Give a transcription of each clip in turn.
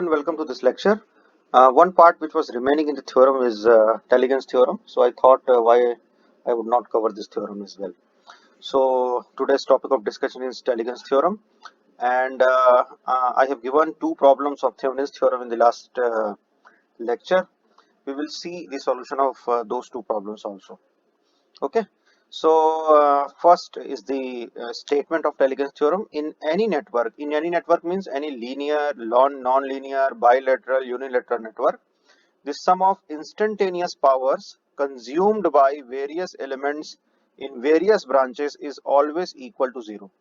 everyone, welcome to this lecture. One part which was remaining in the theorem is Talighan's theorem. So I thought why I would not cover this theorem as well. So today's topic of discussion is Talighan's theorem, and I have given two problems of Thevenin's theorem in the last lecture. We will see the solution of those two problems also. Okay. So first is the statement of Talighan's theorem. In any network means any linear, non-linear, bilateral, unilateral network, the sum of instantaneous powers consumed by various elements in various branches is always equal to zero.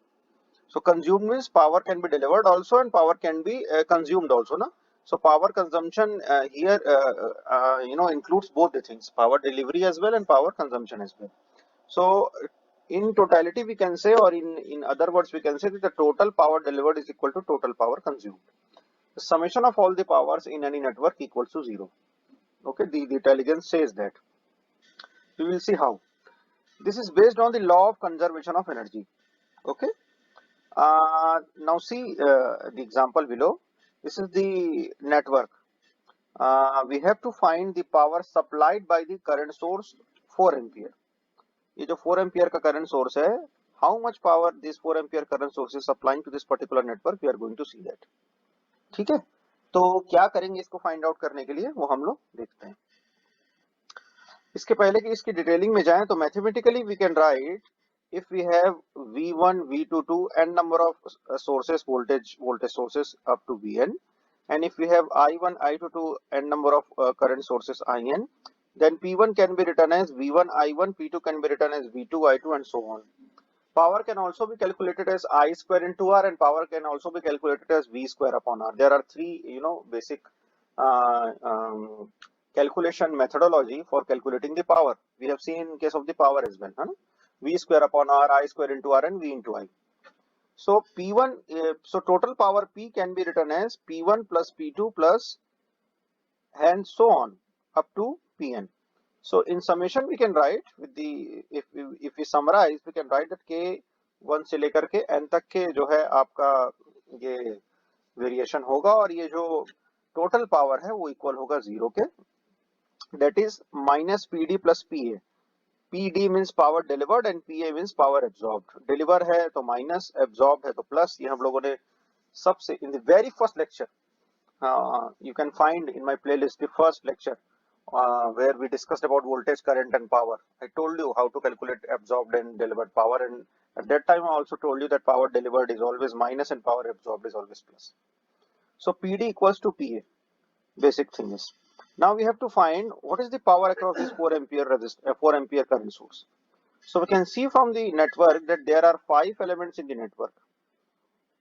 So consumed means power can be delivered also and power can be consumed also, na? So power consumption here includes both the things, power delivery as well and power consumption as well. So in totality we can say, or in other words we can say, that the total power delivered is equal to total power consumed. The summation of all the powers in any network equals to zero. Okay, the intelligence says that. We will see how. This is based on the law of conservation of energy. Okay. Now see the example below. This is the network. We have to find the power supplied by the current source 4 ampere. ये जो 4 ampere का current source है, how much power this 4 ampere current source is supplying to this particular network, we are going to see that. ठीक है, तो क्या करेंगे इसको फाइंड आउट करने के लिए, वो हम लोग देखते हैं. इसके पहले कि इसकी डिटेलिंग में जाएं तो mathematically we can write if we have V1, V2 to n number of sources, voltage sources up to Vn, and if we have I1, I2 to n number of current sources In, then P1 can be written as V1 I1, P2 can be written as V2 I2, and so on. Power can also be calculated as I square into R, and power can also be calculated as V square upon R. There are three basic calculation methodology for calculating the power. We have seen in case of the power as well, huh? V square upon R, I square into R, and V into I. So P1, so total power P can be written as P1 plus P2 plus and so on up to Pn. So in summation we can write with the, if we summarize, we can write that K1 से लेकर के n तक के जो है आपका ये variation होगा, और ये जो टोटल पावर है वो इक्वल होगा जीरो के, that is minus PD plus PA. PD means power delivered and PA means power absorbed. Deliver है तो minus, absorbed है तो plus. ये हम लोगों ने सबसे in the very first lecture, you can find in my playlist the first lecture where we discussed about voltage, current and power. I told you how to calculate absorbed and delivered power, and at that time I also told you that power delivered is always minus and power absorbed is always plus. So PD equals to PA. Basic thing is, now we have to find what is the power across this 4 ampere current source. So we can see from the network that there are 5 elements in the network.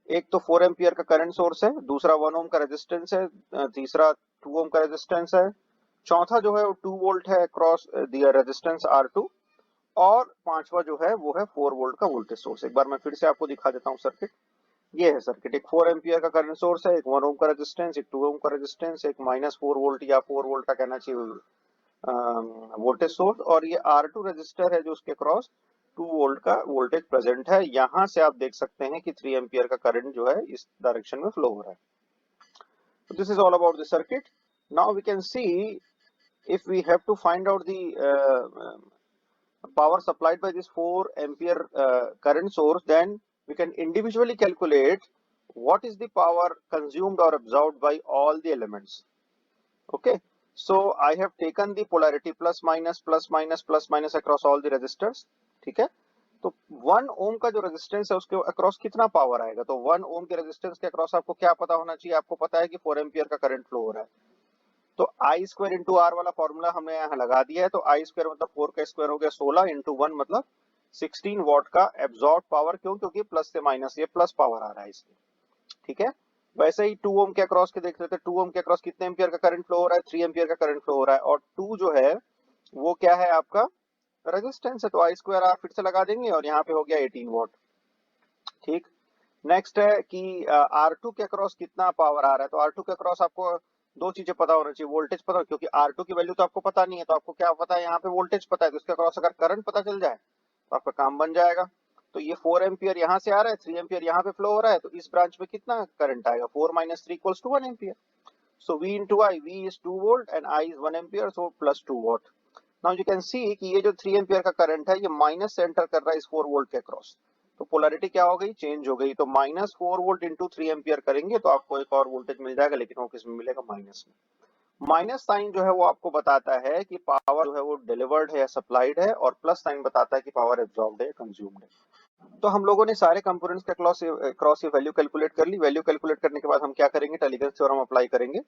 एक तो 4 ampere का current source है, दूसरा 1 ओम का resistance है, तीसरा 2 ओम का resistance है, चौथा जो है वो 2 वोल्ट है अक्रॉस द रेजिस्टेंस R2, और पांचवा जो है वो है 4 वोल्ट का वोल्टेज सोर्स. एक बार मैं फिर से आपको दिखा देता हूँ सर्किट. ये है सर्किट. एक 4 एम्पियर का करंट सोर्स है, एक 1 ओम का रेजिस्टेंस, एक 2 ओम का रेजिस्टेंस, एक -4 वोल्ट या 4 वोल्ट का कहना चाहिए वोल्टेज सोर्स, और ये R2 रेजिस्टर है जो उसके क्रॉस 2 वोल्ट का वोल्टेज प्रेजेंट है. यहां से आप देख सकते हैं कि 3 एम्पियर का करंट जो है इस डायरेक्शन में फ्लो हो रहा है. So this is all about the circuit. Now we can see, if we have to find out the power supplied by this 4 ampere current source, then we can individually calculate what is the power consumed or absorbed by all the elements. Okay, so I have taken the polarity plus minus plus minus plus minus across all the resistors. ठीक है, तो 1 ओम का जो resistance है उसके across कितना power आएगा, तो 1 ओम के रेजिस्टेंस के अक्रॉस आपको क्या पता होना चाहिए, आपको पता है कि 4 एम्पियर का करंट फ्लो हो रहा है, तो आई स्क्वायर इंटू आर वाला फॉर्मूला हमने यहाँ लगा दिया है. तो आई स्क्वायर मतलब 4 का स्क्वायर हो गया 16 इंटू 1 मतलब 16 वॉट का एब्जॉर्ब पावर. क्यों? क्योंकि प्लस से माइनस ये प्लस पावर आ रहा है इसलिए. ठीक है, वैसे ही 2 ओम के अक्रॉस के देख लेते हैं. 2 ओम के अक्रॉस कितने एम्पियर का करंट फ्लो हो रहा है, 3 एम्पियर का करंट फ्लो हो रहा है, और 2 जो है वो क्या है आपका रेजिस्टेंस है, तो आई स्क्वायर आर फिर से लगा देंगे और यहाँ पे हो गया 18 वॉट. ठीक, नेक्स्ट है कि R2 के अक्रॉस कितना पावर आ रहा है, तो R2 के अक्रॉस आपको दो चीजें पता होना चाहिए, वोल्टेज पता, क्योंकि R2 की वैल्यू तो आपको पता नहीं है, तो आपको क्या पता है, यहाँ पे वोल्टेज पता है, तो इसके अक्रॉस अगर करंट पता चल जाए तो आपका काम बन जाएगा. तो ये 4 एम्पियर यहाँ से आ रहा है, 3 एम्पियर यहाँ पे फ्लो हो रहा है, तो इस ब्रांच में कितना करंट आएगा, 4 - 3 = 1 ampere. So V into I, V is 2 volt and I is 1 ampere, so plus 2 watt. Now you can see कि ये जो 3 एम्पियर का करंट है ये माइनस से एंटर कर रहा है इस 4 वोल्ट के अक्रॉस, तो पोलैरिटी क्या हो गई, चेंज हो गई। तो माइनस 4 वोल्ट इंटू 3 एम्पियर करेंगे तो आपको एक और वोल्टेज मिल जाएगा, लेकिन वो किस में मिलेगा, माइनस में। माइनस साइन जो है वो आपको बताता है कि पावर जो है वो डिलीवर्ड है या सप्लाइड है, और प्लस साइन बताता है कि पावर एब्जॉर्ब्ड है या कंज्यूम्ड है। तो हम लोगों ने सारे कंपोनेंट्स के क्रॉस ये वैल्यू कैलकुलेट कर ली। वैल्यू कैलकुलेट करने के बाद हम क्या करेंगे, टेलीग्राफ थ्योरम अप्लाई करेंगे।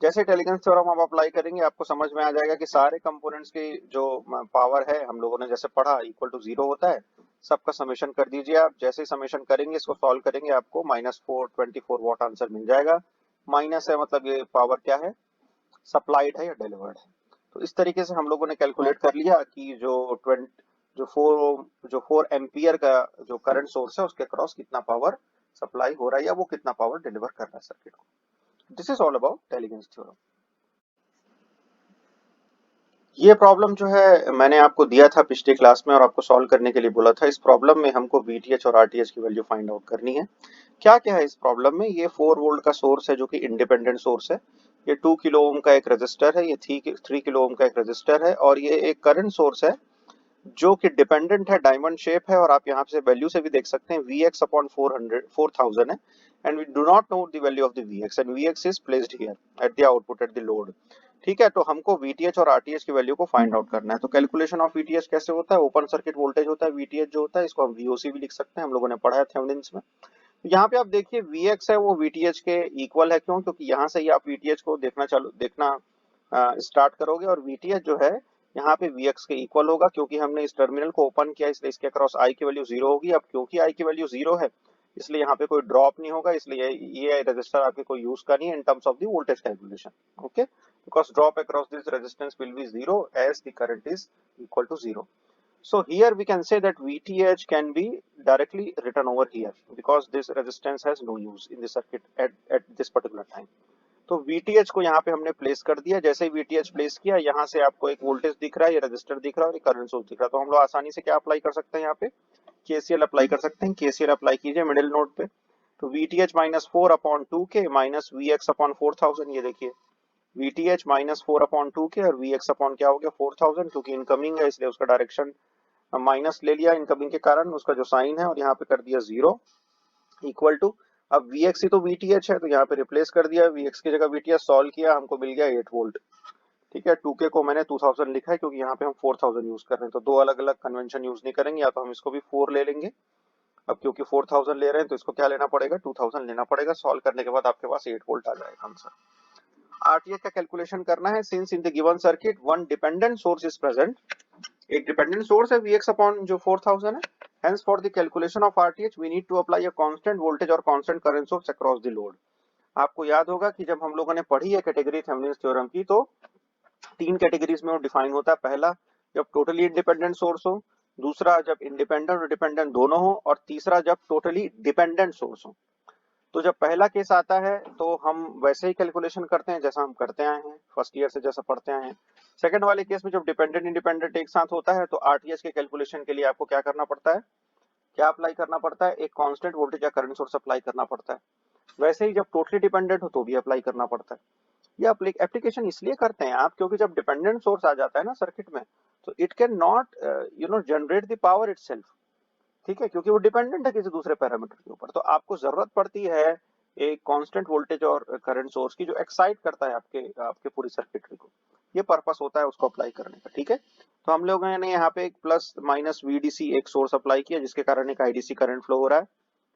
जैसे टेलीग्राफ थ्योरम आप अप्लाई करेंगे आपको समझ में आ जाएगा कि सारे कंपोनेंट्स की जो पावर है हम लोगों ने जैसे पढ़ा इक्वल टू 0 होता है। सबका समेशन कर दीजिए आप। जैसे ही समेशन करेंगे, इसको सॉल्व करेंगे, आपको -424 वाट आंसर मिल जाएगा। माइनस है मतलब ये पावर क्या है, सप्लाइड है या डिलीवर्ड है। तो इस तरीके से हम लोगों ने कैलकुलेट कर लिया कि जो 4 एम्पियर का जो करंट सोर्स है उसके क्रॉस कितना पावर सप्लाई हो रहा है या वो कितना पावर डिलीवर कर रहा है सर्किट को। This is all about telegraph theorem. ये प्रॉब्लम जो है मैंने आपको दिया था पिछली क्लास में और आपको सॉल्व करने के लिए बोला था। इस प्रॉब्लम में हमको VTH और RTH की वैल्यू फाइंड आउट करनी है। क्या क्या है इस प्रॉब्लम में, ये 4 वोल्ट का सोर्स है जो कि इंडिपेंडेंट सोर्स है। ये 2 किलो ओम का एक रेजिस्टर है, ये 3 किलो ओम का एक रेजिस्टर है, और ये एक करंट सोर्स है जो कि डिपेंडेंट है, डायमंड शेप है, और आप यहाँ से वैल्यू से भी देख सकते हैं Vx अपॉन 4000 है, and we do not know the value of the Vx and Vx is placed here at the output at the load. ठीक है, तो हमको VTH और RTH की वैल्यू को फाइंड आउट करना है। तो कैलकुलेशन ऑफ VTH कैसे होता है, ओपन सर्किट वोल्टेज होता है VTH जो होता है, इसको हम VOC भी लिख सकते हैं, हम लोगों ने पढ़ा है थेवेनिन्स में। यहाँ पे आप देखिए Vx है वो VTH के इक्वल है, क्यों, क्योंकि यहाँ से ही आप VTH को देखना स्टार्ट करोगे, और VTH जो है यहाँ पे Vx के इक्वल होगा, क्योंकि हमने इस टर्मिनल को ओपन किया इसलिए इसके अक्रॉस I की वैल्यू 0 होगी। अब क्योंकि I की वैल्यू 0 है इसलिए यहाँ पे कोई ड्रॉप नहीं होगा, इसलिए ये रेजिस्टर आपके कोई यूज का नहीं है in terms of the voltage calculation. Okay, because drop across this resistance will be 0 as the current is equal to 0। So here we can say that VTH can be directly written over here because this resistance has no use in the circuit at this particular time. तो VTH को यहाँ पे हमने place कर दिया। जैसे ही VTH place किया, यहाँ से आपको एक वोल्टेज दिख रहा है, ये रजिस्टर दिख रहा है और ये करंट सोर्स दिख रहा है। तो हम लोग आसानी से क्या अप्लाई कर सकते हैं, यहाँ पे KCL अप्लाई कर सकते हैं। KCL अप्लाई कीजिए मिडिल नोड पे। तो VTH minus 4 upon 2K minus VX upon 4000, ये देखिए VTH माइनस 4 अपॉन 2K और VX अपॉन क्या हो गया 4000, क्योंकि इनकमिंग है इसलिए उसका डायरेक्शन माइनस ले लिया इनकमिंग के कारण, उसका जो साइन है, और यहाँ पे कर दिया 0 इक्वल टू। अब Vx ही तो VTH है तो यहाँ पे रिप्लेस कर दिया, Vx की जगह VTH सॉल्व किया, हमको मिल गया 8 वोल्ट। ठीक है, 2K को मैंने 2000 लिखा है क्योंकि यहाँ पे हम 4000 यूज कर रहे हैं, तो दो अलग अलग कन्वेंशन यूज नहीं करेंगे, या तो हम इसको भी 4 ले लेंगे। अब क्योंकि 4000 ले रहे हैं तो इसको क्या लेना पड़ेगा, 2000 लेना पड़ेगा। सॉल्व करने के बाद आपके पास 8 वोल्ट आ जाएगा आंसर। RTH का कैलकुलेशन करना है। Since in the given circuit one dependent source is present, एक डिपेंडेंट सोर्स है Vx अपॉन जो 4000 है, hence for the calculation of RTH we need to apply a constant voltage और constant current source across the load। आपको याद होगा कि जब हम लोगों ने पढ़ी है कैटेगरी थेवेनिन्स थ्योरम की, तो 3 कैटेगरीज में वो डिफाइन होता है। पहला जब टोटली इंडिपेंडेंट सोर्स हो, दूसरा जब इंडिपेंडेंट और डिपेंडेंट दोनों हो, और तीसरा जब टोटली डिपेंडेंट सोर्स हो। तो जब पहला केस आता है तो हम वैसे ही कैलकुलेशन करते हैं जैसा हम करते आए हैं, फर्स्ट ईयर से जैसा पढ़ते आए हैं। सेकंड वाले केस में जब डिपेंडेंट इंडिपेंडेंट एक साथ होता है तो RTH के कैलकुलेशन के लिए आपको क्या करना पड़ता है, क्या अप्लाई करना पड़ता है, एक कांस्टेंट वोल्टेज या करंट सोर्स अप्लाई करना पड़ता है। वैसे ही जब टोटली डिपेंडेंट हो तो भी अप्लाई करना पड़ता है। ये एप्लीकेशन इसलिए करते हैं आप, क्योंकि जब डिपेंडेंट सोर्स आ जाता है ना सर्किट में, तो it can not generate the power itself. ठीक है, क्योंकि वो डिपेंडेंट है किसी दूसरे पैरामीटर के ऊपर, तो आपको जरूरत पड़ती है एक कांस्टेंट वोल्टेज और करंट सोर्स की जो एक्साइट करता है आपके आपके पूरी सर्किटरी को। ये पर्पस होता है उसको अप्लाई करने का। ठीक है, तो हम लोगों ने यहाँ पे एक प्लस माइनस VDC एक सोर्स अप्लाई किया जिसके कारण एक IDC करंट फ्लो हो रहा है।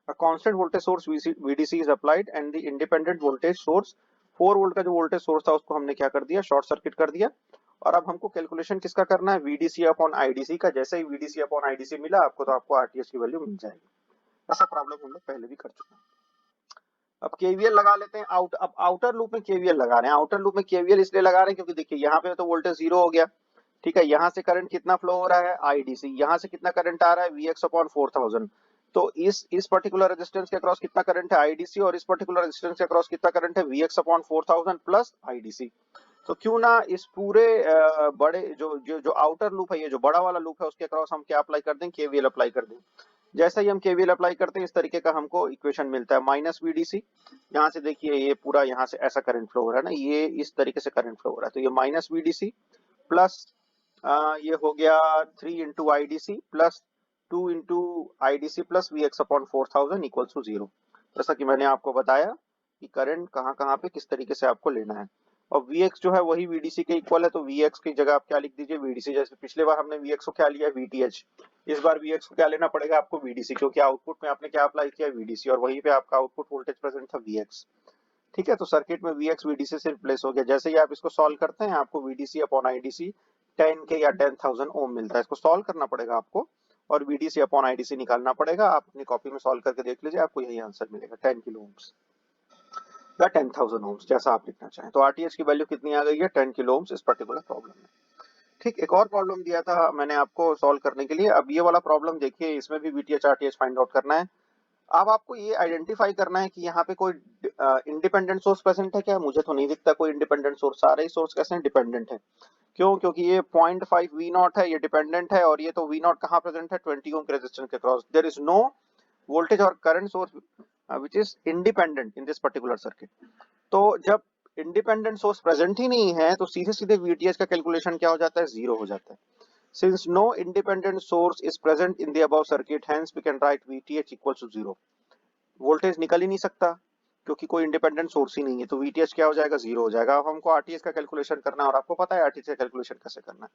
A constant voltage source VDC is applied and the independent voltage source 4 volt का जो वोल्टेज सोर्स था उसको हमने क्या कर दिया, शॉर्ट सर्किट कर दिया। और अब हमको कैलकुलेशन किसका करना है, VDC अपॉन IDC का। जैसे ही VDC अपॉन IDC मिला आपको तो आपको RTH की वैल्यू मिल जाएगी। ऐसा प्रॉब्लम हम लोग पहले भी कर चुके हैं। अब KVL लगा लेते हैं। अब आउटर लूप में KVL लगा रहे हैं। आउटर लूप में KVL इसलिए लगा रहे हैं क्योंकि देखिए यहाँ पे तो वोल्टेज 0 हो गया। ठीक है, यहाँ से करंट कितना फ्लो हो रहा है, IDC। यहाँ से कितना करंट आ रहा है, Vx अपॉन 4000। तो इस पर्टिकुलर रेजिस्टेंस के अक्रॉस कितना करंट है, IDC, और इस पर्टिकुलर रेजिस्टेंस के अक्रॉस कितना करंट है, Vx अपॉन 4000 प्लस IDC। तो क्यों ना इस पूरे बड़े जो जो जो आउटर लूप है, ये जो बड़ा वाला लूप है, उसके अक्रॉस हम क्या अप्लाई कर दें, KVL अप्लाई कर दें। जैसे ही हम केवीएल अप्लाई करते हैं इस तरीके का हमको इक्वेशन मिलता है, माइनस वीडीसी, यहाँ से देखिए ये पूरा यहाँ से ऐसा करंट फ्लो हो रहा है ना, ये इस तरीके से करंट फ्लो हो रहा है, तो ये माइनस वीडीसी प्लस ये हो गया 3 into I D C plus 2 into I D C plus V X upon 4000 equals to 0। जैसा कि मैंने आपको बताया कि करंट कहाँ कहाँ पे किस तरीके से आपको लेना है, और वी एक्स जो है वही वीडीसी के इक्वल है, तो वी एक्स की जगह आप क्या लिख दीजिए, वीडीसी। जैसे पिछले बार हमने वी एक्स को क्या लिया, वीटीएच, इस बार वी एक्स को क्या लेना पड़ेगा आपको, वीडीसी, क्योंकि आउटपुट में आपने क्या अप्लाई किया, वीडीसी, और वहीं पे आपका आउटपुट वोल्टेज प्रेजेंट था वी एक्स। ठीक है, तो सर्किट में वी एक्स वीडीसी से रिप्लेस हो गया। जैसे ही आप इसको सॉल्व करते हैं आपको वीडीसी अपॉन आईडीसी 10K या 10,000 ओम मिलता है, इसको सॉल्व करना पड़ेगा आपको और वीडीसी अपॉन आईडीसी निकालना पड़ेगा। आप अपनी कॉपी में सॉल्व करके देख लीजिए, आपको यही आंसर मिलेगा, 10 किलो ओम्स या 10,000 ओम्स, जैसा आप लिखना चाहें। तो आरटीएच की वैल्यू कितनी आ गई है, 10 किलो ओम्स इस पर्टिकुलर प्रॉब्लम में। ठीक, एक और प्रॉब्लम दिया था मैंने आपको सॉल्व करने के लिए। अब ये वाला प्रॉब्लम देखिए, इसमें भी वीटीएच आरटीएच फाइंड आउट करना है। अब आपको ये आइडेंटिफाई करना है कि यहाँ पे कोई इंडिपेंडेंट सोर्स प्रेजेंट है क्या। मुझे तो नहीं दिखता कोई इंडिपेंडेंट सोर्स, सारे ही सोर्स कैसे हैं, डिपेंडेंट है। क्यों, क्योंकि ये 0.5 वी नॉट है, ये डिपेंडेंट है, और ये तो वी नॉट कहाँ प्रेजेंट है, 20 ओम के रेजिस्टेंस के across. There is no voltage और current source which is independent in this particular circuit. तो जब इंडिपेंडेंट सोर्स प्रेजेंट ही नहीं है तो सीधे सीधे वीटीएच का कैलकुलेशन क्या हो जाता है, जीरो हो जाता है। Since no independent source is present in the above circuit, hence we can write VTH equals to 0. Voltage निकल ही नहीं सकता क्योंकि कोई इंडिपेंडेंट सोर्स ही नहीं है, तो VTH क्या हो जाएगा, जीरो हो जाएगा। अब हमको आरटीएच का कैलकुलेशन करना है और आपको पता है आरटीएच का कैलकुलेशन कैसे करना है।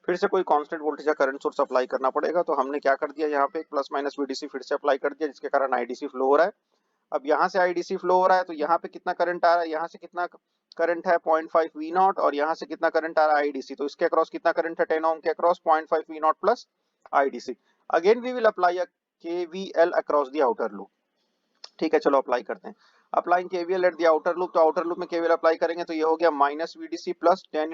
फिर से कोई कांस्टेंट वोल्टेज या करंट सोर्स अप्लाई करना पड़ेगा, तो हमने क्या कर दिया, यहाँ पे प्लस माइनस VDC फिर से अप्लाई कर दिया, जिसके कारण आईडीसी फ्लो हो रहा है। अब यहाँ से आईडीसी फ्लो हो रहा है, तो यहाँ पे कितना करंट आ रहा है, यहाँ से कितना करंट है 0.5 वी नॉट, और यहाँ से कितना करंट आ रहा है आईडीसी, तो इसके अक्रॉस कितना करंट है, 10 ओम के across 0.5 V naught plus IDC. Again we will apply a KVL across the outer loop. ठीक है, चलो अप्लाई करते हैं। Applying KVL at the outer loop, तो आउटर लूप में केवीएल अप्लाई करेंगे तो ये हो गया माइनस वीडीसी प्लस 10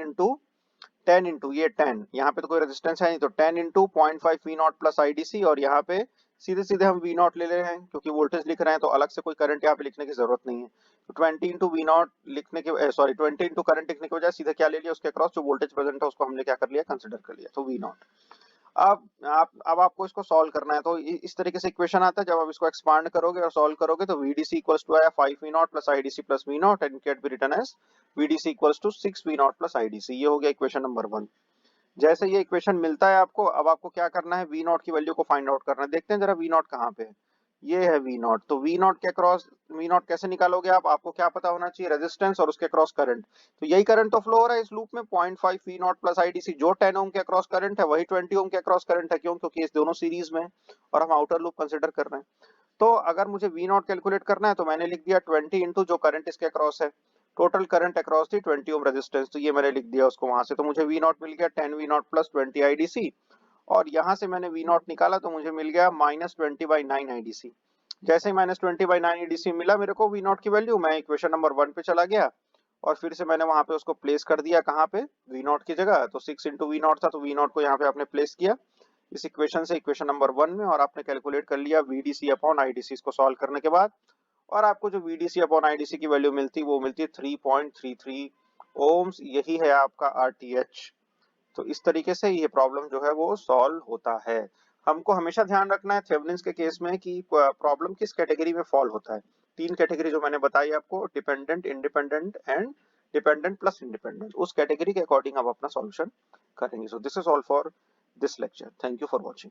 इंटू ये 10, यहाँ पे तो कोई रेजिस्टेंस है नहीं, तो 10 into 0.5 V naught plus IDC, और यहाँ पे सीधे सीधे हम वी नॉट ले रहे हैं क्योंकि वोल्टेज लिख रहे हैं, तो अलग से कोई करंट यहाँ पे लिखने की जरूरत नहीं है। तो 20 इंटू वी नॉट लिखने के सॉरी 20 इंटू करंट लिखने के बजाय सीधे क्या ले लिया, उसके अक्रॉस जो वोल्टेज प्रेजेंट है उसको हमने क्या कर लिया, कंसिडर कर लिया, तो वी नॉट। अब आपको इसको सॉल्व करना है, तो इस तरीके से इक्वेशन आता है। जब आप इसको एक्सपांड करोगे और सॉल्व करोगे तो VDC इक्वल्स टू आया 5 V naught plus IDC plus V naught, and can be written as VDC equals to 6 V naught plus IDC। ये हो गया इक्वेशन नंबर 1। जैसे ये इक्वेशन मिलता है आपको, अब आपको क्या करना है, वी नॉट की वैल्यू को फाइंड आउट करना है। देखते हैं जरा वी नॉट कहाँ पे है, ये है वी नॉट। तो वी नॉट के अक्रॉस वी नॉट कैसे निकालोगे आप, आपको क्या पता होना चाहिए, रेजिस्टेंस और उसके अक्रॉस करंट। तो यही करंट तो फ्लो हो रहा है इस लूप में, 0.5 वी नॉट प्लस आईडीसी, जो 10 ओम के अक्रॉस करंट है वही 20 ओम के अक्रॉस करंट है। क्यों, क्योंकि इस दोनों सीरीज में और हम आउटर लूप कंसिडर कर रहे हैं। तो अगर मुझे वी नॉट कैलकुलेट करना है तो मैंने लिख दिया 20 इंटू जो करंट इसके अक्रॉस है, टोटल करंट अक्रॉस थी 20 ओम रेजिस्टेंस, तो ये मैंने लिख दिया उसको वहां से, तो मुझे वी नॉट मिल गया 10 वी नॉट प्लस 20 आईडीसी, और यहाँ से मैंने वी नॉट निकाला तो मुझे मिल गया माइनस 20/9 आईडीसी। जैसे ही माइनस 20/9 आईडीसी मिला मेरे को वी नॉट की वैल्यू, मैं इक्वेशन नंबर 1 पे चला गया और फिर से मैंने वहां पे उसको प्लेस कर दिया, कहाँ पे, वी नॉट की जगह। तो 6 इंटू वी नॉट था, तो वी नॉट को यहाँ पे आपने प्लेस किया इस इक्वेशन से, इक्वेशन नंबर 1 में, और आपने कैलकुलेट कर लिया VDC अपॉन IDC इसको सॉल्व करने के बाद, और आपको जो VDC अपॉन IDC की वैल्यू मिलती वो मिलती है 3.33 ओम्स। यही है आपका RTH। तो इस तरीके से ये प्रॉब्लम जो है वो सॉल्व होता है। हमको हमेशा ध्यान रखना है थेवेनिन्स के केस में कि प्रॉब्लम किस कैटेगरी में फॉल होता है। 3 कैटेगरी जो मैंने बताई आपको, dependent, independent and dependent plus independent, उस कैटेगरी के अकॉर्डिंग आप अपना सॉल्यूशन करेंगे। So this is all for this lecture. Thank you for watching.